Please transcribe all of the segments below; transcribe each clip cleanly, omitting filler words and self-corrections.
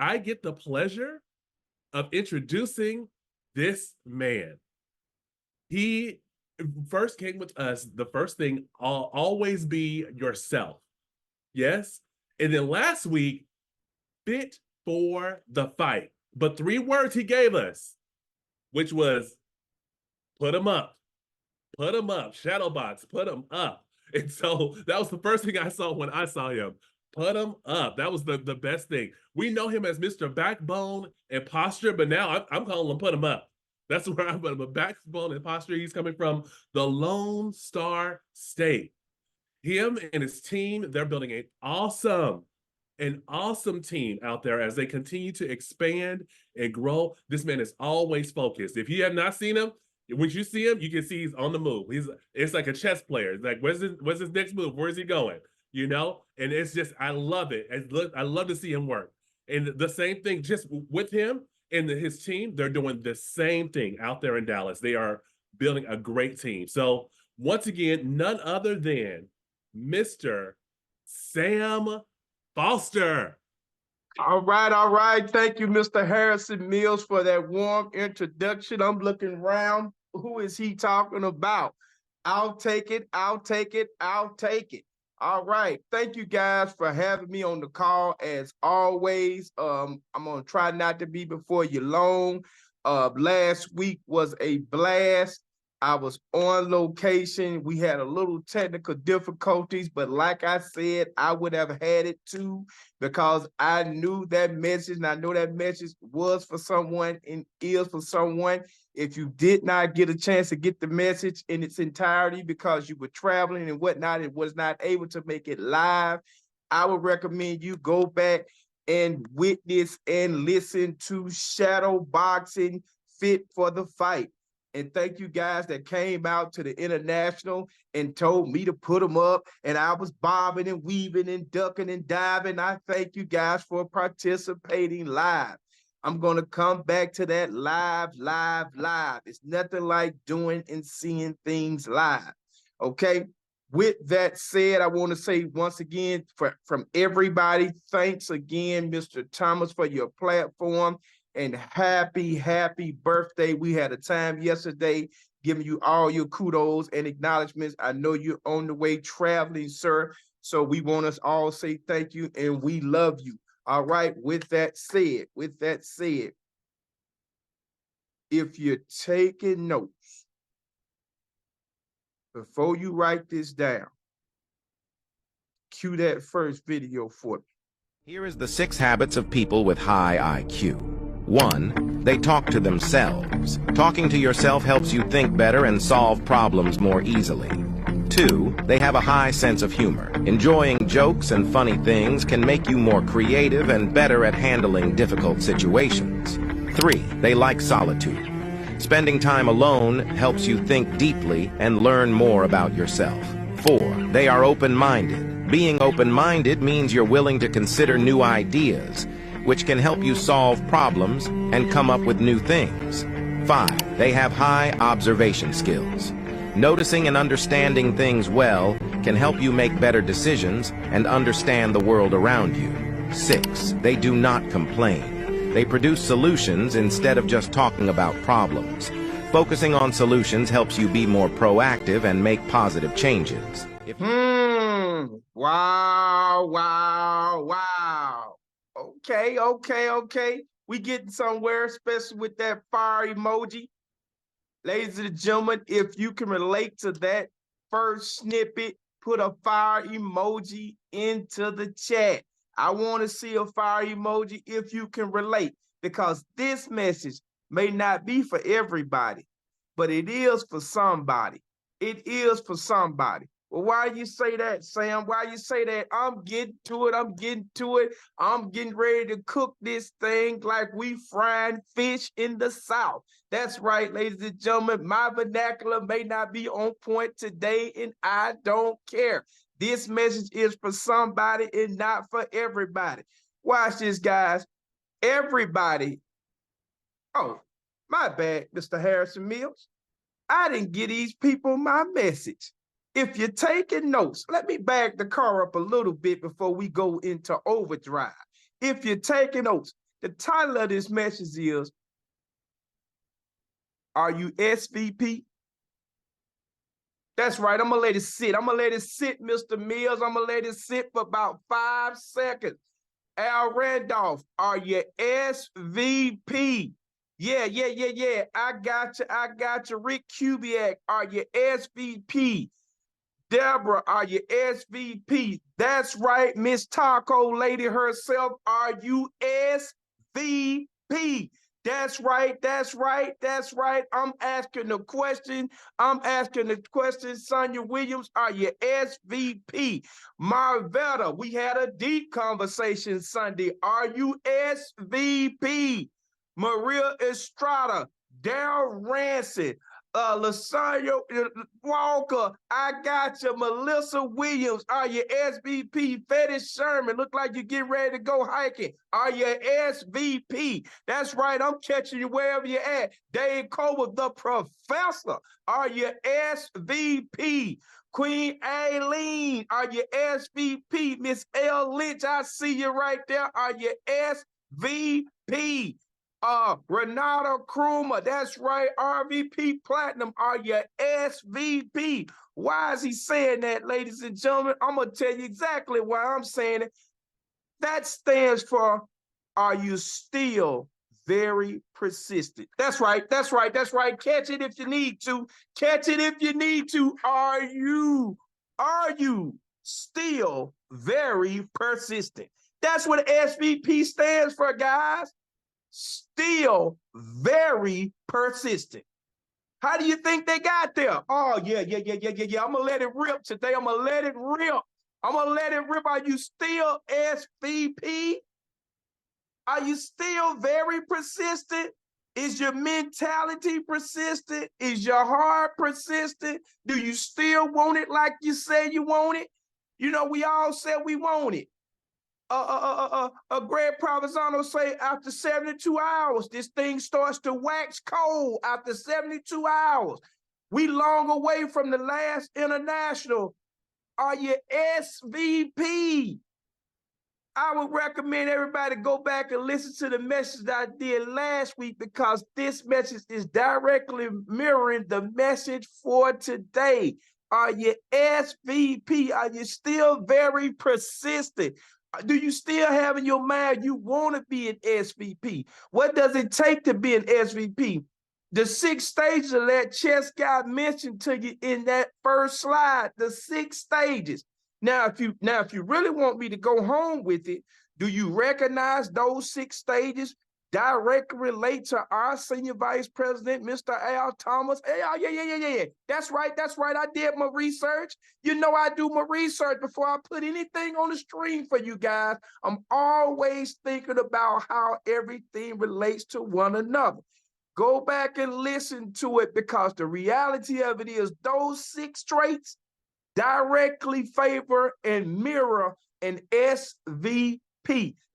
I get the pleasure of introducing this man. He first came with us. The first thing, always be yourself. Yes. And then last week, fit for the fight. But 3 words he gave us, which was put him up, shadow box, put him up. And so that was the first thing I saw when I saw him. Put him up. That was the best thing. We know him as Mr. Backbone and Posture, but now I'm calling him put him up. That's where I'm putting him. Backbone and Posture. He's coming from the Lone Star State. Him and his team, they're building an awesome team out there as they continue to expand and grow. This man is always focused. If you have not seen him, when you see him, you can see he's on the move. It's like a chess player. It's like, what's his next move? Where's he going? You know? And it's just, I love it. I love to see him work. And the same thing, just with him and his team, they're doing the same thing out there in Dallas. They are building a great team. So once again, none other than Mr. Sam Foster. All right. Thank you, Mr. Harrison Mills, for that warm introduction. I'm looking around. Who is he talking about? I'll take it. All right. Thank you guys for having me on the call as always. I'm going to try not to be before you long. Last week was a blast. I was on location. We had a little technical difficulties, but like I said, I would have had it too because I knew that message, and I know that message was for someone and is for someone. If you did not get a chance to get the message in its entirety because you were traveling and whatnot and was not able to make it live, I would recommend you go back and witness and listen to Shadow Boxing Fit for the Fight. And thank you guys that came out to the international and told me to put them up. And I was bobbing and weaving and ducking and diving. I thank you guys for participating live. I'm going to come back to that live. It's nothing like doing and seeing things live. Okay. With that said, I want to say once again, from everybody, thanks again, Mr. Thomas, for your platform. And happy birthday. We had a time yesterday giving you all your kudos and acknowledgments. I know you're on the way traveling, sir. So we want us all to say thank you and we love you. All right. With that said, if you're taking notes, before you write this down, cue that first video for me. Here is the 6 habits of people with high IQ. 1, they talk to themselves. Talking to yourself helps you think better and solve problems more easily. 2, they have a high sense of humor. Enjoying jokes and funny things can make you more creative and better at handling difficult situations. 3, they like solitude. Spending time alone helps you think deeply and learn more about yourself. 4, they are open-minded. Being open-minded means you're willing to consider new ideas, which can help you solve problems and come up with new things. 5, they have high observation skills. Noticing and understanding things well can help you make better decisions and understand the world around you. 6, they do not complain. They produce solutions instead of just talking about problems. Focusing on solutions helps you be more proactive and make positive changes. Wow. Okay. We getting somewhere, especially with that fire emoji. Ladies and gentlemen, if you can relate to that first snippet, put a fire emoji into the chat. I want to see a fire emoji if you can relate, because this message may not be for everybody, but it is for somebody. Well, why you say that, Sam? Why you say that? I'm getting to it. I'm getting ready to cook this thing like we frying fish in the South. That's right, ladies and gentlemen. My vernacular may not be on point today, and I don't care. This message is for somebody and not for everybody. Watch this, guys. Everybody. Oh, my bad, Mr. Harrison Mills. I didn't give these people my message. If you're taking notes, let me back the car up a little bit before we go into overdrive. If you're taking notes, The title of this message is, are you SVP? That's right. I'm going to let it sit. I'm going to let it sit, Mr. Mills. I'm going to let it sit for about 5 seconds. Al Randolph, are you SVP? Yeah. I got you. Rick Kubiak, are you SVP? Deborah, are you SVP? That's right. Miss Taco Lady herself, are you SVP? That's right. I'm asking the question. Sonia Williams, are you SVP? Marvetta, we had a deep conversation Sunday. Are you SVP? Maria Estrada, Daryl Rancid, Lasagna Walker, I got you. Melissa Williams, are you SVP? Fetty Sherman, look like you get ready to go hiking. Are you SVP? That's right, I'm catching you wherever you're at. Dave Cole, the professor, are you SVP? Queen Aileen, are you SVP? Miss L. Lynch, I see you right there. Are you SVP? Renata Kruma, that's right, RVP Platinum, are you SVP? Why is he saying that, ladies and gentlemen? I'm going to tell you exactly why I'm saying it. That stands for, are you still very persistent? That's right. Catch it if you need to. Are you still very persistent? That's what SVP stands for, guys. Still very persistent. How do you think they got there? Oh, yeah. I'm going to let it rip today. I'm going to let it rip. Are you still SVP? Are you still very persistent? Is your mentality persistent? Is your heart persistent? Do you still want it like you say you want it? You know, we all said we want it. Greg Provenzano say after 72 hours, this thing starts to wax cold after 72 hours. We long away from the last international. Are you SVP? I would recommend everybody go back and listen to the message that I did last week, because this message is directly mirroring the message for today. Are you SVP? Are you still very persistent? Do you still have in your mind you want to be an SVP? What does it take to be an SVP? The 6 stages of that chess guy mentioned to you in that first slide, the 6 stages. Now, if you really want me to go home with it, do you recognize those 6 stages directly relate to our senior vice president, Mr. Al Thomas? Hey, yeah. That's right. I did my research. You know, I do my research before I put anything on the stream for you guys. I'm always thinking about how everything relates to one another. Go back and listen to it, because the reality of it is those 6 traits directly favor and mirror an SVP.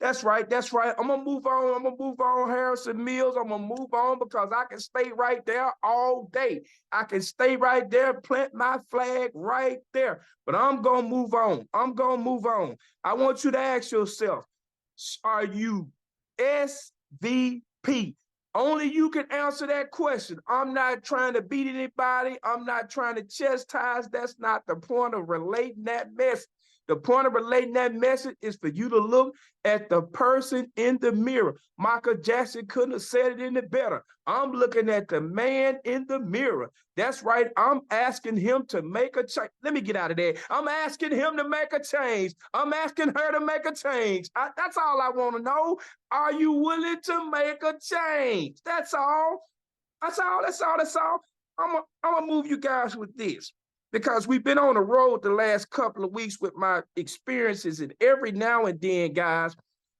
That's right. I'm gonna move on, Harrison Mills. I'm gonna move on because I can stay right there all day. I can stay right there, plant my flag right there. But I'm gonna move on. I want you to ask yourself, are you SVP? Only you can answer that question. I'm not trying to beat anybody. I'm not trying to chastise. That's not the point of relating that message. The point of relating that message is for you to look at the person in the mirror. Michael Jackson couldn't have said it any better. I'm looking at the man in the mirror. That's right. I'm asking him to make a change. Let me get out of there. I'm asking him to make a change. I'm asking her to make a change. That's all I want to know. Are you willing to make a change? That's all. That's all. I'm gonna move you guys with this, because we've been on the road the last couple of weeks with my experiences, and every now and then, guys,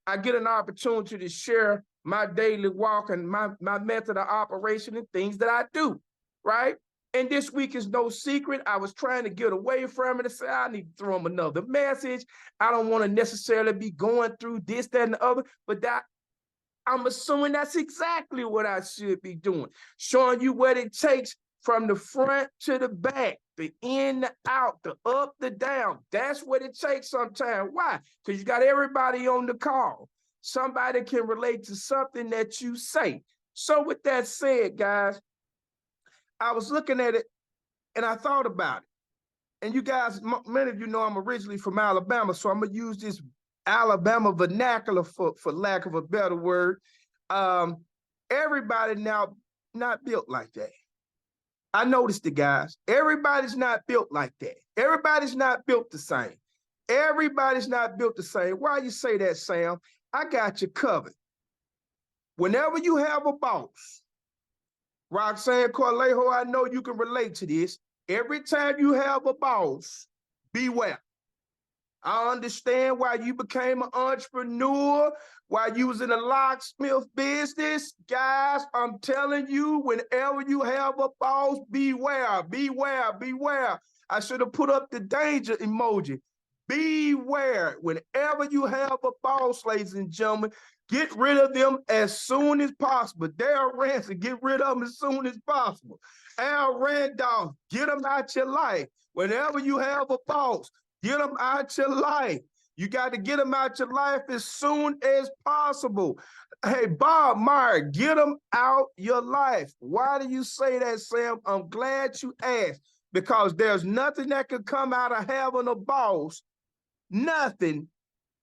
I get an opportunity to share my daily walk and my method of operation and things that I do, right? And this week is no secret. I was trying to get away from it and say, I need to throw them another message. I don't want to necessarily be going through this, that, and the other, but I'm assuming that's exactly what I should be doing, showing you what it takes from the front to the back, the in, the out, the up, the down. That's what it takes sometimes. Why? Because you got everybody on the call. somebody can relate to something that you say. So with that said, guys, I was looking at it and I thought about it. And you guys, many of you know I'm originally from Alabama, so I'm gonna use this Alabama vernacular for lack of a better word. Everybody now not built like that. I noticed it, guys. Everybody's not built like that. Everybody's not built the same. Everybody's not built the same. Why you say that, Sam? I got you covered. Whenever you have a boss, Roxanne Corlejo, I know you can relate to this. Every time you have a boss, beware. I understand why you became an entrepreneur, why you was in the locksmith business. Guys, I'm telling you, whenever you have a boss, beware, beware, beware. I should have put up the danger emoji. Beware. Whenever you have a boss, ladies and gentlemen, get rid of them as soon as possible. Dale Ransom, get rid of them as soon as possible. Al Randolph, get them out your life. Whenever you have a boss, get them out your life. You got to get them out your life as soon as possible. Hey, Bob Meyer, get them out your life. Why do you say that, Sam? I'm glad you asked, because there's nothing that could come out of having a boss, nothing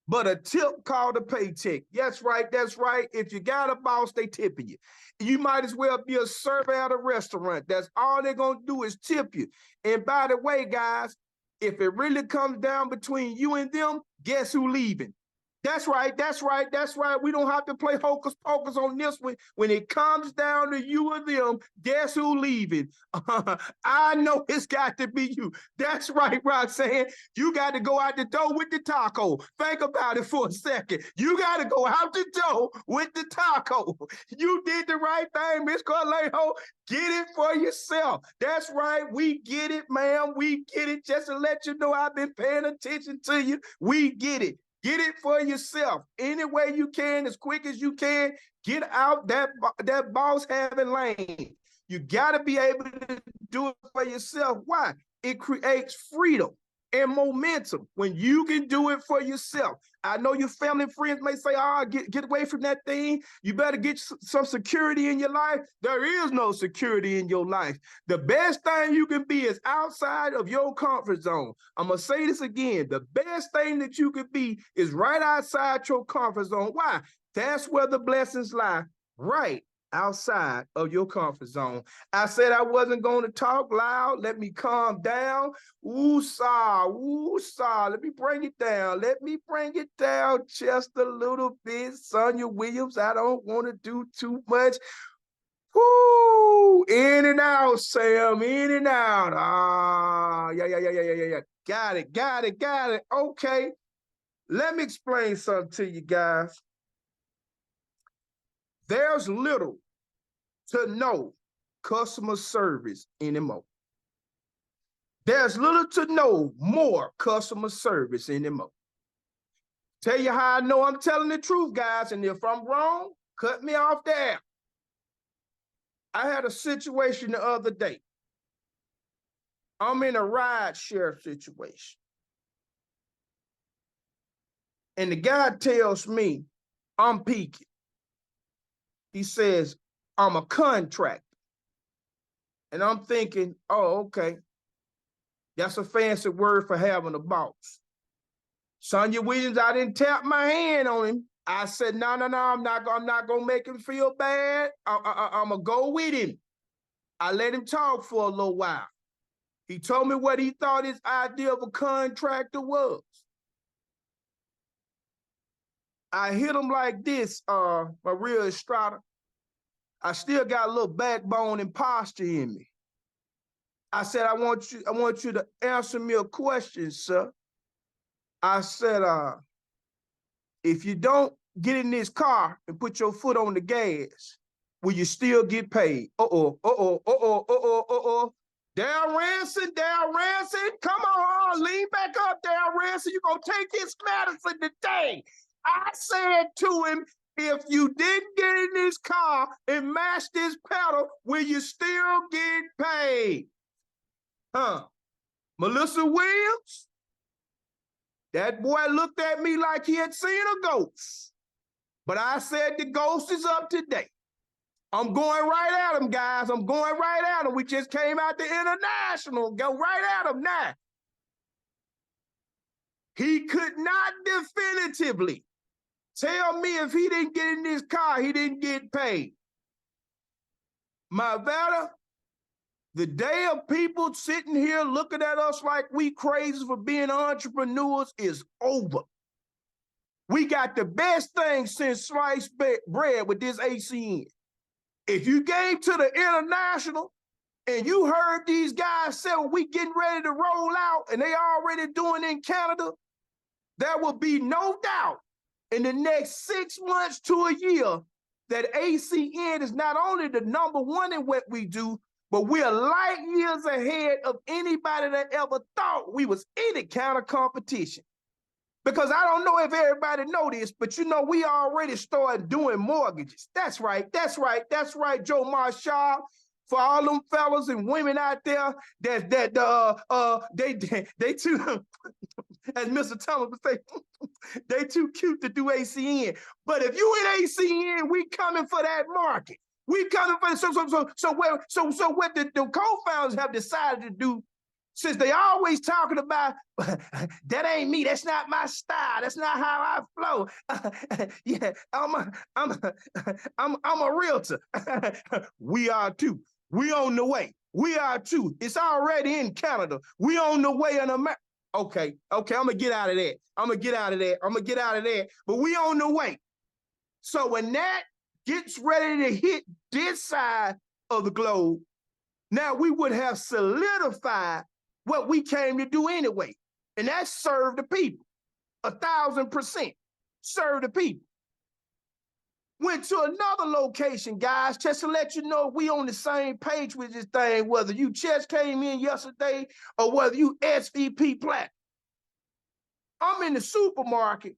but a tip called a paycheck. That's right, that's right. If you got a boss, they tipping you. You might as well be a server at a restaurant. That's all they're going to do is tip you. And by the way, guys, if it really comes down between you and them, guess who leaving? That's right, that's right, that's right. We don't have to play hocus pocus on this one. When it comes down to you and them, guess who leaving? I know it's got to be you. That's right, Roxanne. You got to go out the door with the taco. Think about it for a second. You got to go out the door with the taco. You did the right thing, Miss Corlejo. Get it for yourself. That's right. We get it, ma'am. We get it. Just to let you know, I've been paying attention to you. We get it. Get it for yourself. Any way you can, as quick as you can, get out that boss having lane. You got to be able to do it for yourself. Why? It creates freedom and momentum when you can do it for yourself. I know your family and friends may say, get away from that thing. You better get some security in your life. There is no security in your life. The best thing you can be is outside of your comfort zone. I'm going to say this again. The best thing that you could be is right outside your comfort zone. Why? That's where the blessings lie, right outside of your comfort zone. I said I wasn't going to talk loud. Let me calm down. Woosah, woosah. Let me bring it down. Let me bring it down just a little bit. Sonia Williams, I don't want to do too much. Woo! In and out, Sam. In and out. Yeah. Got it. Okay. Let me explain something to you guys. There's little to no customer service anymore. There's little to no more customer service anymore. Tell you how I know I'm telling the truth, guys, and if I'm wrong, cut me off there. I had a situation the other day. I'm in a ride share situation. And the guy tells me I'm peaking. He says, I'm a contractor. And I'm thinking, oh, okay. That's a fancy word for having a boss. Sonia Williams, I didn't tap my hand on him. I said, no, I'm not gonna make him feel bad. I'm gonna go with him. I let him talk for a little while. He told me what he thought his idea of a contractor was. I hit him like this, Maria Estrada. I still got a little backbone and posture in me. I said, I want you to answer me a question, sir. I said, if you don't get in this car and put your foot on the gas, will you still get paid? Dale Ransom, come on, lean back up, Dale Ransom. You're going to take his medicine today. I said to him, if you didn't get in this car and mash this pedal, will you still get paid? Huh? Melissa Williams? That boy looked at me like he had seen a ghost. But I said the ghost is up today. I'm going right at him, guys. I'm going right at him. We just came out the international. Go right at him now. He could not definitively tell me if he didn't get in this car, he didn't get paid. My better, the day of people sitting here looking at us like we crazy for being entrepreneurs is over. We got the best thing since sliced bread with this ACN. If you came to the international and you heard these guys say, well, we getting ready to roll out and they already doing it in Canada, there will be no doubt in the next 6 months to a year that ACN is not only the #1 in what we do, but we're light years ahead of anybody that ever thought we was any kind of competition. Because I don't know if everybody know this, but you know, we already started doing mortgages. That's right, Joe Marshall. For all them fellas and women out there they too, as Mr. Thomas would say, they too cute to do ACN. But if you in ACN, we coming for that market. We coming for so what the co-founders have decided to do, since they always talking about that ain't me, that's not my style, that's not how I flow. Yeah, I'm a realtor. We are too. We on the way. We are too. It's already in Canada. We on the way in America. Okay, I'm gonna get out of that. But we on the way. So when that gets ready to hit this side of the globe, now we would have solidified what we came to do anyway. And that's serve the people. 1,000%. Serve the people. Went to another location, guys, just to let you know we on the same page with this thing, whether you just came in yesterday or whether you SVP Platinum. I'm in the supermarket.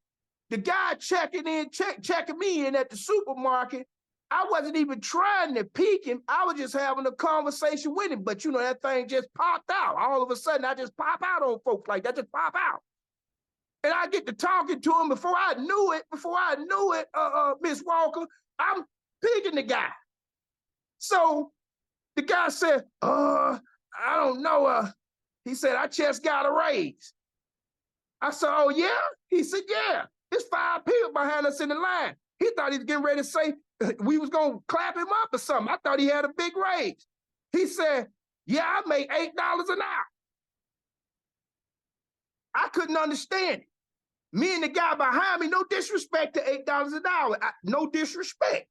The guy checking me in at the supermarket. I wasn't even trying to peek him. I was just having a conversation with him. But you know, that thing just popped out. All of a sudden, I just pop out on folks like that, just pop out. And I get to talking to him before I knew it, Miss Walker, I'm picking the guy. So the guy said, I don't know. He said, I just got a raise. I said, oh yeah? He said, yeah. There's 5 people behind us in the line. He thought he was getting ready to say we was gonna clap him up or something. I thought he had a big raise. He said, yeah, I make $8 an hour. I couldn't understand it. Me and the guy behind me, no disrespect to $8 an hour, no disrespect.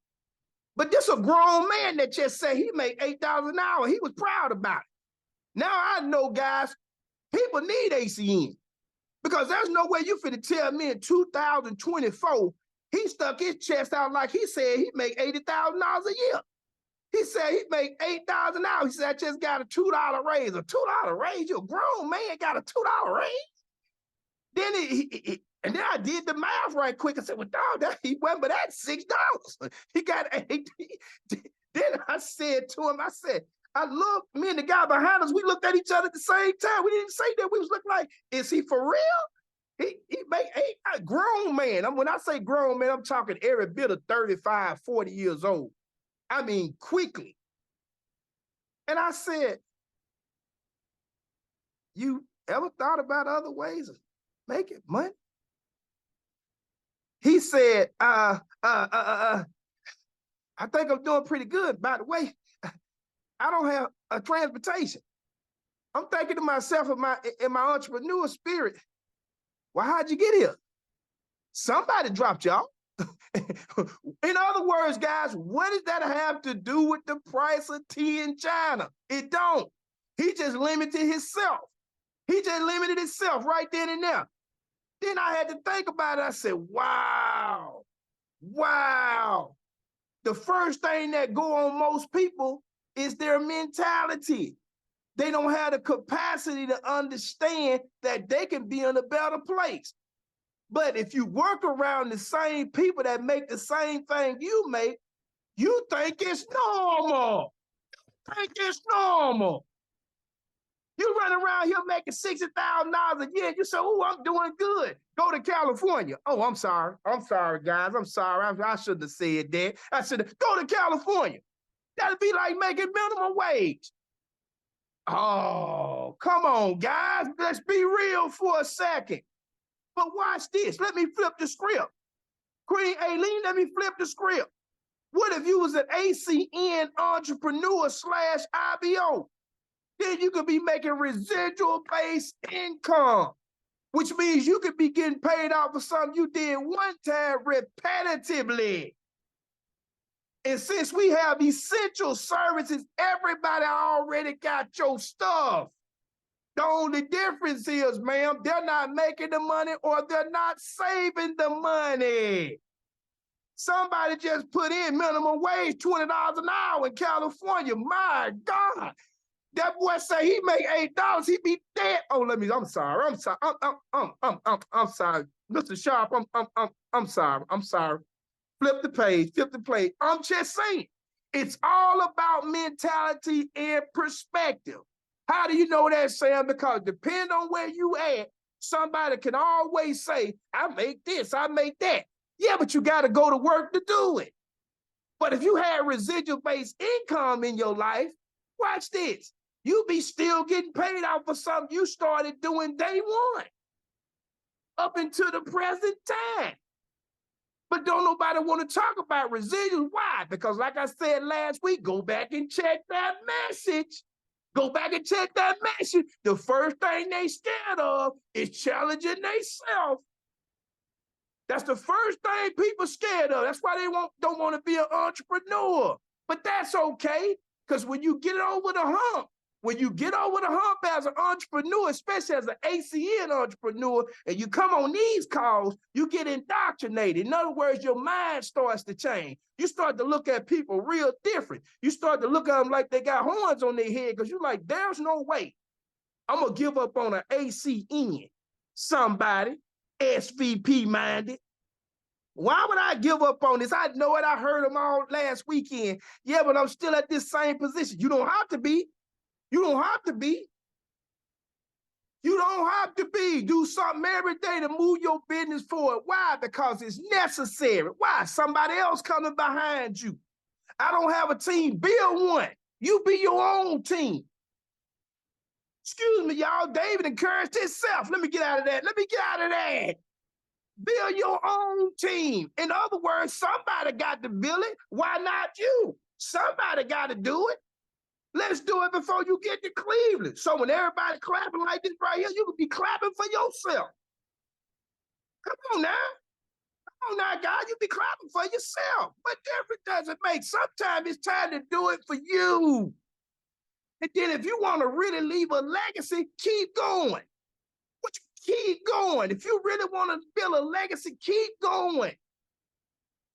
But this a grown man that just said he made $8 an hour. He was proud about it. Now I know, guys, people need ACN because there's no way you finna tell me in 2024, he stuck his chest out like he said he make $80,000 a year. He said he make $8 an hour. He said, I just got a $2 raise. A $2 raise? You're a grown man, got a $2 raise? Then and then I did the math right quick. I said, well, dog, he went, but that's $6. He got 8. Then I said to him, I said, I looked, me and the guy behind us, we looked at each other at the same time. We didn't say that. We was looking like, is he for real? He made 8, grown man. When I say grown man, I'm talking every bit of 35, 40 years old. I mean, quickly. And I said, you ever thought about other ways of making money? He said, I think I'm doing pretty good. By the way, I don't have a transportation. I'm thinking to myself in my entrepreneur spirit, well, how'd you get here? Somebody dropped y'all. In other words, guys, what does that have to do with the price of tea in China? It don't. He just limited himself. He just limited himself right then and there. Then I had to think about it. I said, wow. The first thing that go on most people is their mentality. They don't have the capacity to understand that they can be in a better place. But if you work around the same people that make the same thing you make, you think it's normal. You run around here making $60,000 a year. You say, oh, I'm doing good. Go to California. Oh, I'm sorry. I'm sorry, guys. I'm sorry. I shouldn't have said that. I should have. Go to California. That'd be like making minimum wage. Oh, come on, guys. Let's be real for a second. But watch this. Let me flip the script. Queen Aileen, let me flip the script. What if you was an ACN entrepreneur / IBO? Then you could be making residual-based income, which means you could be getting paid out for something you did one time repetitively. And since we have essential services, everybody already got your stuff. The only difference is, ma'am, they're not making the money or they're not saving the money. Somebody just put in minimum wage, $20 an hour in California. My God. That boy say he make $8, he be dead. Oh, I'm sorry. I'm sorry. I'm sorry. Mr. Sharp, I'm sorry. I'm sorry. Flip the page, flip the plate. I'm just saying, it's all about mentality and perspective. How do you know that, Sam? Because depending on where you at, somebody can always say, I make this, I make that. Yeah, but you got to go to work to do it. But if you had residual-based income in your life, watch this. You be still getting paid out for something you started doing day one up until the present time. But don't nobody want to talk about residuals. Why? Because like I said last week, go back and check that message. Go back and check that message. The first thing they scared of is challenging themselves. That's the first thing people scared of. That's why they don't want to be an entrepreneur. But that's okay, because when you get over the hump, as an entrepreneur, especially as an ACN entrepreneur, and you come on these calls, you get indoctrinated. In other words, your mind starts to change. You start to look at people real different. You start to look at them like they got horns on their head because you're like, there's no way I'm going to give up on an ACN, somebody, SVP minded. Why would I give up on this? I know it. I heard them all last weekend. Yeah, but I'm still at this same position. You don't have to be. You don't have to be. You don't have to be. Do something every day to move your business forward. Why? Because it's necessary. Why? Somebody else coming behind you. I don't have a team. Build one. You be your own team. Excuse me, y'all. David encouraged himself. Let me get out of that. Build your own team. In other words, somebody got to build it. Why not you? Somebody got to do it. Let's do it before you get to Cleveland. So when everybody clapping like this right here, you could be clapping for yourself. Come on now. Come on now, guys. You be clapping for yourself. What difference does it make? Sometimes it's time to do it for you. And then if you want to really leave a legacy, keep going. Keep going. If you really want to build a legacy, keep going.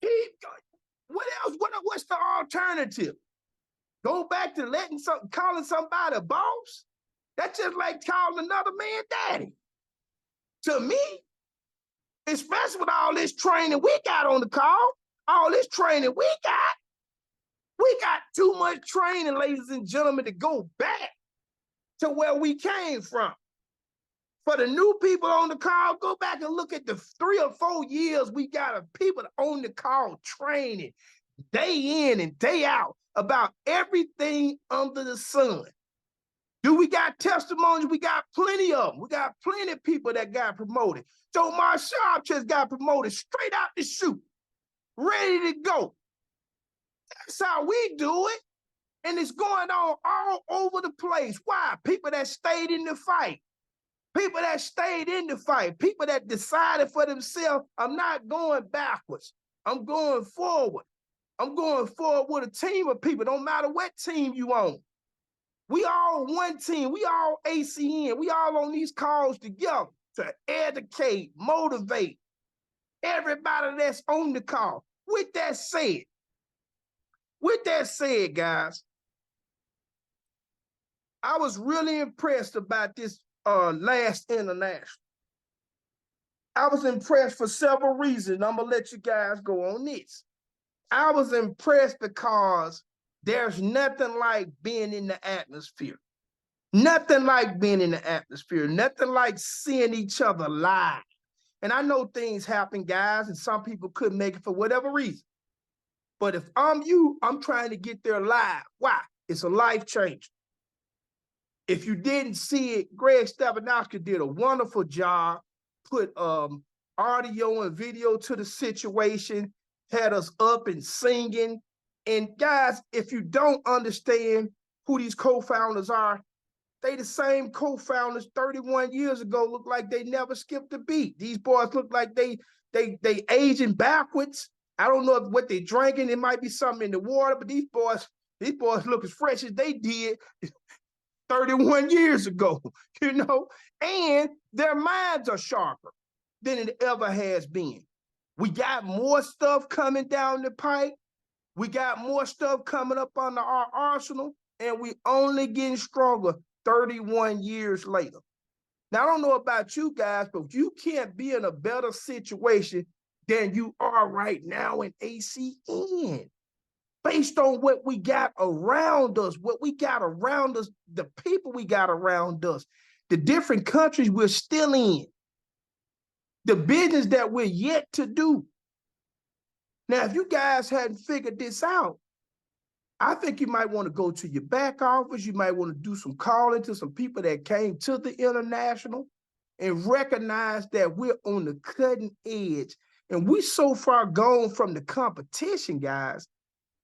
Keep going. What else? What's the alternative? Go back to calling somebody a boss? That's just like calling another man daddy. To me, especially with all this training we got on the call, all this training we got too much training, ladies and gentlemen, to go back to where we came from. For the new people on the call, go back and look at the 3 or 4 years we got of people on the call training day in and day out about everything under the sun. Do we got testimonies? We got plenty of them. We got plenty of people that got promoted. Joe Marshall just got promoted straight out the chute, ready to go. That's how we do it. And it's going on all over the place. Why? People that stayed in the fight. People that stayed in the fight, people that decided for themselves, I'm not going backwards. I'm going forward. I'm going forward with a team of people. Don't matter what team you on. We all one team. We all ACN. We all on these calls together to educate, motivate everybody that's on the call. With that said, guys, I was really impressed about this last international. I was impressed for several reasons. I'm gonna let you guys go on this. I was impressed because there's nothing like being in the atmosphere. Nothing like being in the atmosphere, nothing like seeing each other live. And I know things happen, guys, and some people couldn't make it for whatever reason. But if I'm you, I'm trying to get there live. Why? It's a life changer. If you didn't see it, Greg Stabanowski did a wonderful job, put audio and video to the situation, had us up and singing. And guys, if you don't understand who these co-founders are, they the same co-founders 31 years ago look like they never skipped a beat. These boys look like they aging backwards. I don't know what they're drinking. It might be something in the water, but these boys look as fresh as they did 31 years ago, you know, and their minds are sharper than it ever has been. We got more stuff coming down the pipe. We got more stuff coming up under our arsenal, and we only getting stronger 31 years later. Now, I don't know about you guys, but you can't be in a better situation than you are right now in ACN. Based on what we got around us, the people we got around us, the different countries we're still in, the business that we're yet to do. Now, if you guys hadn't figured this out, I think you might want to go to your back office. You might want to do some calling to some people that came to the international and recognize that we're on the cutting edge. And we so far gone from the competition, guys.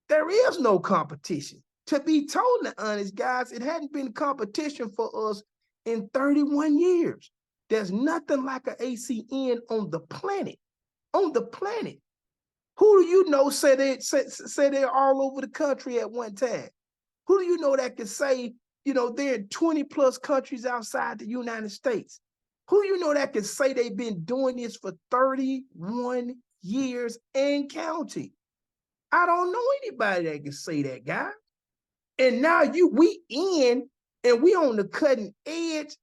There is no competition. To be totally honest, guys, it hadn't been competition for us in 31 years. There's nothing like an ACN on the planet. On the planet. Who do you know say they're all over the country at one time? Who do you know that can say, you know, they're in 20 plus countries outside the United States? Who do you know that can say they've been doing this for 31 years and counting? I don't know anybody that can say that, guy. And now we in and we on the cutting edge,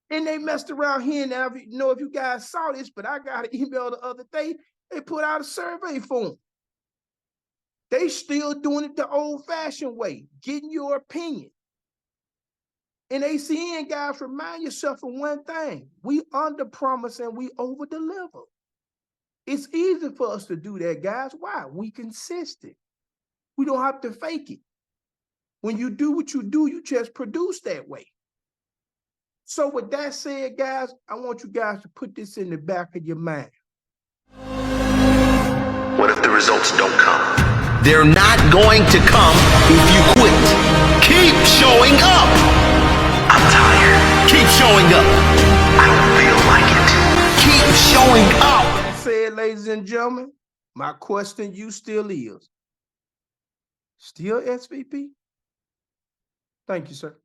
and they messed around here. And I don't know if you guys saw this, but I got an email the other day. They put out a survey form. They still doing it the old-fashioned way, getting your opinion. And ACN, guys, remind yourself of one thing. We under-promise and we over-deliver. It's easy for us to do that, guys. Why? We consistent. We don't have to fake it. When you do what you do, you just produce that way. So with that said, guys, I want you guys to put this in the back of your mind. What if the results don't come? They're not going to come if you quit. Keep showing up. I'm tired. Keep showing up. I don't feel like it. Keep showing up. Said, ladies and gentlemen, my question to you still is, still SVP? Thank you, sir.